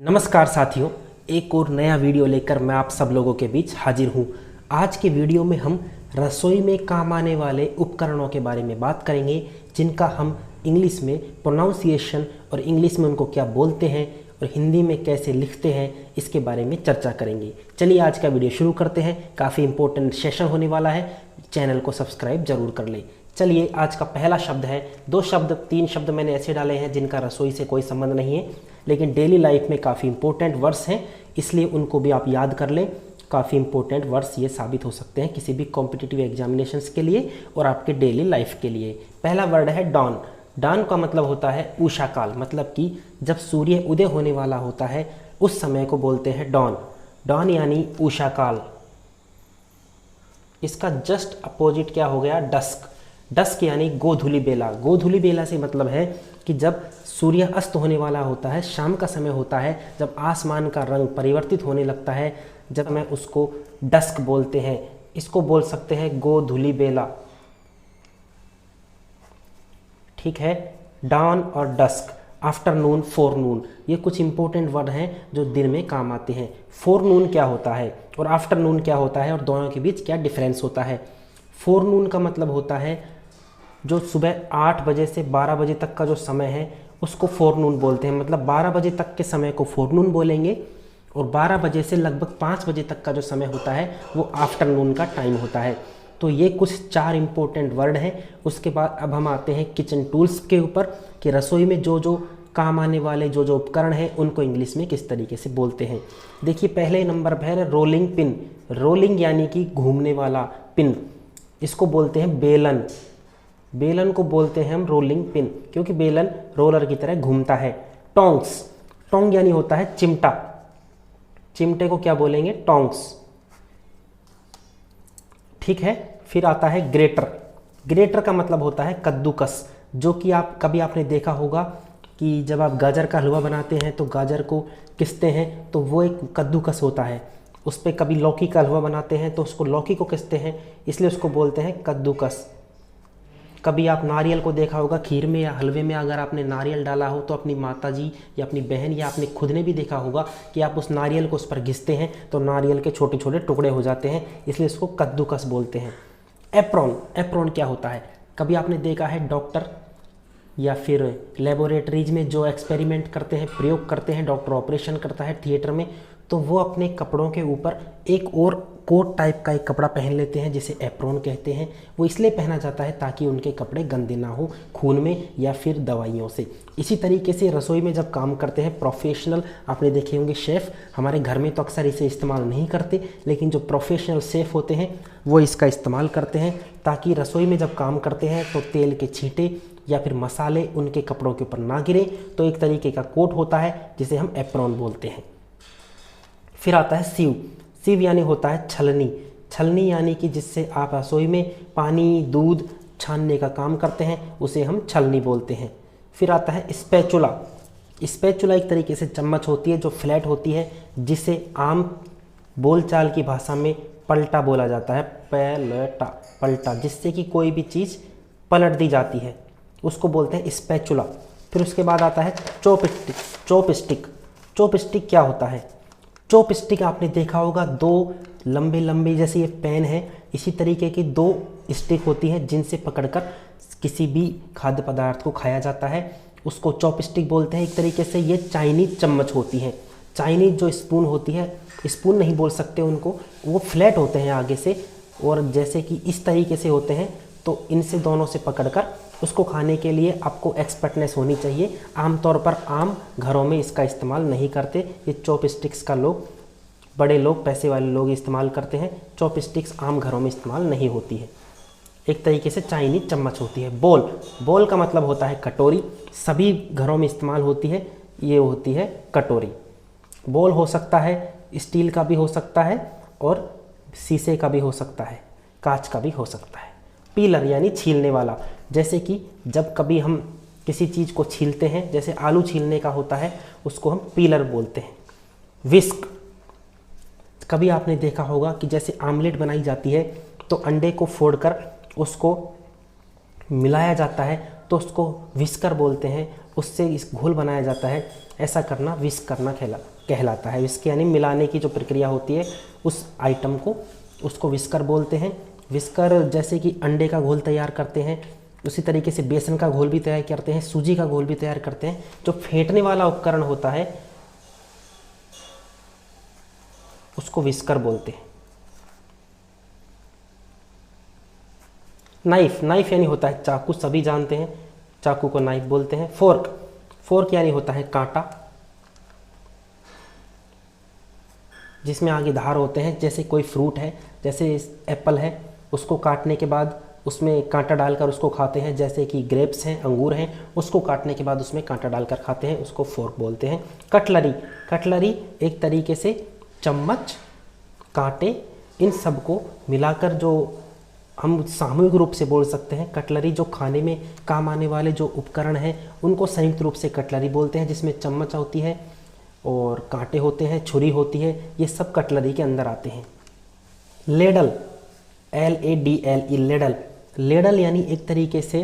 नमस्कार साथियों, एक और नया वीडियो लेकर मैं आप सब लोगों के बीच हाजिर हूँ। आज के वीडियो में हम रसोई में काम आने वाले उपकरणों के बारे में बात करेंगे, जिनका हम इंग्लिश में प्रोनाउंसिएशन और इंग्लिश में उनको क्या बोलते हैं और हिंदी में कैसे लिखते हैं, इसके बारे में चर्चा करेंगे। चलिए आज का वीडियो शुरू करते हैं। काफ़ी इंपॉर्टेंट सेशन होने वाला है, चैनल को सब्सक्राइब जरूर कर लें। चलिए आज का पहला शब्द है, तीन शब्द मैंने ऐसे डाले हैं जिनका रसोई से कोई संबंध नहीं है, लेकिन डेली लाइफ में काफ़ी इंपॉर्टेंट वर्ड्स हैं, इसलिए उनको भी आप याद कर लें। काफ़ी इंपॉर्टेंट वर्ड्स ये साबित हो सकते हैं किसी भी कॉम्पिटिटिव एग्जामिनेशंस के लिए और आपके डेली लाइफ के लिए। पहला वर्ड है डॉन। डॉन का मतलब होता है उषा काल, मतलब कि जब सूर्य उदय होने वाला होता है उस समय को बोलते हैं डॉन। डॉन यानी उषा काल। इसका जस्ट अपोजिट क्या हो गया? डस्क। डस्क यानी गोधूली बेला। गोधूली बेला से मतलब है कि जब सूर्य अस्त होने वाला होता है, शाम का समय होता है, जब आसमान का रंग परिवर्तित होने लगता है, जब हमें उसको डस्क बोलते हैं। इसको बोल सकते हैं गोधूली बेला। ठीक है, डॉन और डस्क। आफ्टरनून, फोरनून, ये कुछ इंपॉर्टेंट वर्ड हैं जो दिन में काम आते हैं। फोरनून क्या होता है और आफ्टरनून क्या होता है और दोनों के बीच क्या डिफरेंस होता है? फोरनून का मतलब होता है जो सुबह 8 बजे से 12 बजे तक का जो समय है उसको फोरनून बोलते हैं। मतलब 12 बजे तक के समय को फोरनून बोलेंगे और 12 बजे से लगभग 5 बजे तक का जो समय होता है वो आफ्टरनून का टाइम होता है। तो ये कुछ 4 इंपॉर्टेंट वर्ड हैं। उसके बाद अब हम आते हैं किचन टूल्स के ऊपर, कि रसोई में जो जो काम आने वाले जो जो उपकरण हैं उनको इंग्लिश में किस तरीके से बोलते हैं। देखिए पहले नंबर पर है रोलिंग पिन। रोलिंग यानी कि घूमने वाला पिन, इसको बोलते हैं बेलन। बेलन को बोलते हैं हम रोलिंग पिन, क्योंकि बेलन रोलर की तरह घूमता है। टोंग्स। टोंग यानी होता है चिमटा। चिमटे को क्या बोलेंगे? टोंग्स। ठीक है, फिर आता है ग्रेटर। ग्रेटर का मतलब होता है कद्दूकस, जो कि आपने देखा होगा कि जब आप गाजर का हलवा बनाते हैं तो गाजर को किसते हैं तो वो एक कद्दूकस होता है। उस पर कभी लौकी का हलवा बनाते हैं तो उसको लौकी को किसते हैं, इसलिए उसको बोलते हैं कद्दूकस। कभी आप नारियल को देखा होगा खीर में या हलवे में, अगर आपने नारियल डाला हो तो अपनी माताजी या अपनी बहन या आपने खुद ने भी देखा होगा कि आप उस नारियल को उस पर घिसते हैं तो नारियल के छोटे छोटे टुकड़े हो जाते हैं, इसलिए इसको कद्दूकस बोलते हैं। एप्रॉन। एप्रॉन क्या होता है? कभी आपने देखा है डॉक्टर या फिर लेबोरेटरीज में जो एक्सपेरिमेंट करते हैं, प्रयोग करते हैं, डॉक्टर ऑपरेशन करता है थिएटर में, तो वो अपने कपड़ों के ऊपर एक और कोट टाइप का एक कपड़ा पहन लेते हैं जिसे एप्रॉन कहते हैं। वो इसलिए पहना जाता है ताकि उनके कपड़े गंदे ना हो खून में या फिर दवाइयों से। इसी तरीके से रसोई में जब काम करते हैं प्रोफेशनल, आपने देखे होंगे शेफ़, हमारे घर में तो अक्सर इसे इस्तेमाल नहीं करते, लेकिन जो प्रोफेशनल शेफ़ होते हैं वो इसका इस्तेमाल करते हैं ताकि रसोई में जब काम करते हैं तो तेल के छींटे या फिर मसाले उनके कपड़ों के ऊपर ना गिरे। तो एक तरीके का कोट होता है जिसे हम एप्रॉन बोलते हैं। फिर आता है सीव। सीव यानी होता है छलनी। छलनी यानी कि जिससे आप रसोई में पानी, दूध छानने का काम करते हैं उसे हम छलनी बोलते हैं। फिर आता है स्पैचुला। स्पैचुला एक तरीके से चम्मच होती है जो फ्लैट होती है, जिसे आम बोलचाल की भाषा में पलटा बोला जाता है। पलटा, पलटा, जिससे कि कोई भी चीज़ पलट दी जाती है, उसको बोलते हैं स्पैचुला। फिर उसके बाद आता है चॉपस्टिक। चॉपस्टिक। चॉपस्टिक क्या होता है? चॉपस्टिक आपने देखा होगा, 2 लंबे लंबे, जैसे ये पेन है, इसी तरीके की 2 स्टिक होती हैं जिनसे पकड़कर किसी भी खाद्य पदार्थ को खाया जाता है, उसको चॉपस्टिक बोलते हैं। एक तरीके से ये चाइनीज चम्मच होती हैं। चाइनीज जो स्पून होती है, स्पून नहीं बोल सकते उनको, वो फ्लैट होते हैं आगे से, और जैसे कि इस तरीके से होते हैं, तो इनसे दोनों से पकड़कर उसको खाने के लिए आपको एक्सपर्टनेस होनी चाहिए। आमतौर पर आम घरों में इसका इस्तेमाल नहीं करते। ये चॉपस्टिक्स का बड़े लोग, पैसे वाले लोग इस्तेमाल करते हैं। चॉपस्टिक्स आम घरों में इस्तेमाल नहीं होती है। एक तरीके से चाइनीज चम्मच होती है। बोल। बोल का मतलब होता है कटोरी। सभी घरों में इस्तेमाल होती है, ये होती है कटोरी। बोल हो सकता है स्टील का भी हो सकता है और शीशे का भी हो सकता है, कांच का भी हो सकता है। पीलर यानी छीलने वाला। जैसे कि जब कभी हम किसी चीज़ को छीलते हैं, जैसे आलू छीलने का होता है, उसको हम पीलर बोलते हैं। विस्क। कभी आपने देखा होगा कि जैसे आमलेट बनाई जाती है तो अंडे को फोड़कर उसको मिलाया जाता है, तो उसको विस्कर बोलते हैं। उससे इस घोल बनाया जाता है। ऐसा करना विस्क करना कहलाता है। विस्क यानी मिलाने की जो प्रक्रिया होती है उस आइटम को, उसको विस्कर बोलते हैं। विस्कर जैसे कि अंडे का घोल तैयार करते हैं, उसी तरीके से बेसन का घोल भी तैयार करते हैं, सूजी का घोल भी तैयार करते हैं। जो फेंटने वाला उपकरण होता है उसको विस्कर बोलते हैं। नाइफ, नाइफ यानी होता है चाकू, सभी जानते हैं चाकू को नाइफ बोलते हैं। फोर्क, फोर्क यानी होता है कांटा, जिसमें आगे धार होते हैं। जैसे कोई फ्रूट है, जैसे एप्पल है, उसको काटने के बाद उसमें कांटा डालकर उसको खाते हैं। जैसे कि ग्रेप्स हैं, अंगूर हैं, उसको काटने के बाद उसमें कांटा डालकर खाते हैं, उसको फोर्क बोलते हैं। कटलरी, कटलरी एक तरीके से चम्मच, कांटे, इन सब को मिलाकर जो हम सामूहिक रूप से बोल सकते हैं कटलरी। जो खाने में काम आने वाले जो उपकरण हैं उनको संयुक्त रूप से कटलरी बोलते हैं, जिसमें चम्मच होती है और कांटे होते हैं, छुरी होती है, ये सब कटलरी के अंदर आते हैं। लेडल, LADLE, लेडल, लेडल यानी एक तरीके से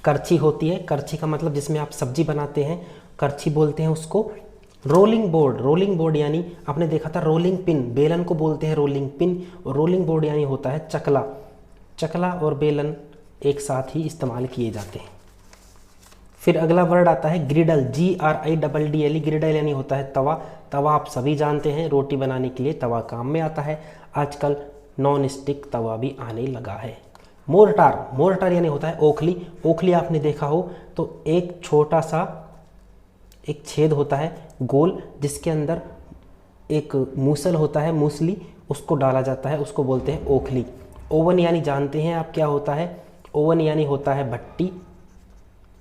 करछी होती है। करछी का मतलब जिसमें आप सब्जी बनाते हैं, करछी बोलते हैं उसको। रोलिंग बोर्ड, रोलिंग बोर्ड यानी आपने देखा था रोलिंग पिन, बेलन को बोलते हैं रोलिंग पिन, और रोलिंग बोर्ड यानी होता है चकला। चकला और बेलन एक साथ ही इस्तेमाल किए जाते हैं। फिर अगला वर्ड आता है ग्रिडल, GRIDDLE, ग्रिडल यानी होता है तवा। तवा आप सभी जानते हैं, रोटी बनाने के लिए तवा काम में आता है। आजकल नॉन स्टिक तवा भी आने लगा है। मोर्टार, मोर्टार यानी होता है ओखली। ओखली आपने देखा हो तो एक छोटा सा एक छेद होता है गोल, जिसके अंदर एक मूसल होता है, मूसली, उसको डाला जाता है, उसको बोलते हैं ओखली। ओवन यानी जानते हैं आप क्या होता है, ओवन यानी होता है भट्टी।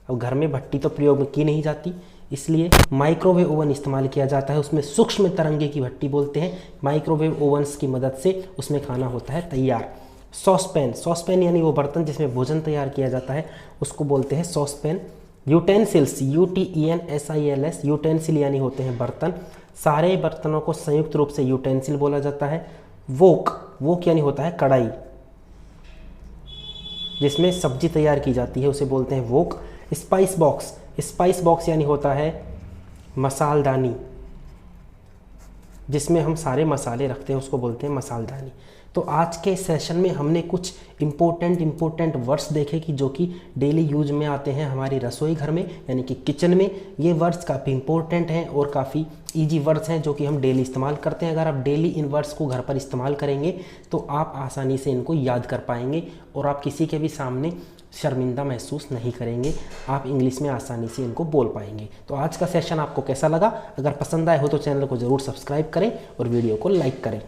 अब घर में भट्टी तो प्रयोग में की नहीं जाती, इसलिए माइक्रोवेव ओवन इस्तेमाल किया जाता है, उसमें सूक्ष्म तरंगे की भट्टी बोलते हैं। माइक्रोवेव ओवन्स की मदद से उसमें खाना होता है तैयार। सॉसपैन, सॉसपैन यानी वो बर्तन जिसमें भोजन तैयार किया जाता है, उसको बोलते हैं सॉसपैन। यूटेंसिल्स, UTENSILS, यूटेंसिल यानी होते हैं बर्तन। सारे बर्तनों को संयुक्त रूप से यूटेंसिल बोला जाता है। वोक, वोक यानी होता है कढ़ाई, जिसमें सब्जी तैयार की जाती है, उसे बोलते हैं वोक। स्पाइस बॉक्स, स्पाइस बॉक्स यानी होता है मसालदानी, जिसमें हम सारे मसाले रखते हैं, उसको बोलते हैं मसालदानी। तो आज के सेशन में हमने कुछ इम्पोर्टेंट वर्ड्स देखे कि जो कि डेली यूज में आते हैं हमारी रसोई घर में, यानी कि किचन में। ये वर्ड्स काफ़ी इंपॉर्टेंट हैं और काफ़ी इजी वर्ड्स हैं जो कि हम डेली इस्तेमाल करते हैं। अगर आप डेली इन वर्ड्स को घर पर इस्तेमाल करेंगे तो आप आसानी से इनको याद कर पाएंगे और आप किसी के भी सामने शर्मिंदा महसूस नहीं करेंगे, आप इंग्लिश में आसानी से इनको बोल पाएंगे। तो आज का सेशन आपको कैसा लगा? अगर पसंद आए हो तो चैनल को ज़रूर सब्सक्राइब करें और वीडियो को लाइक करें।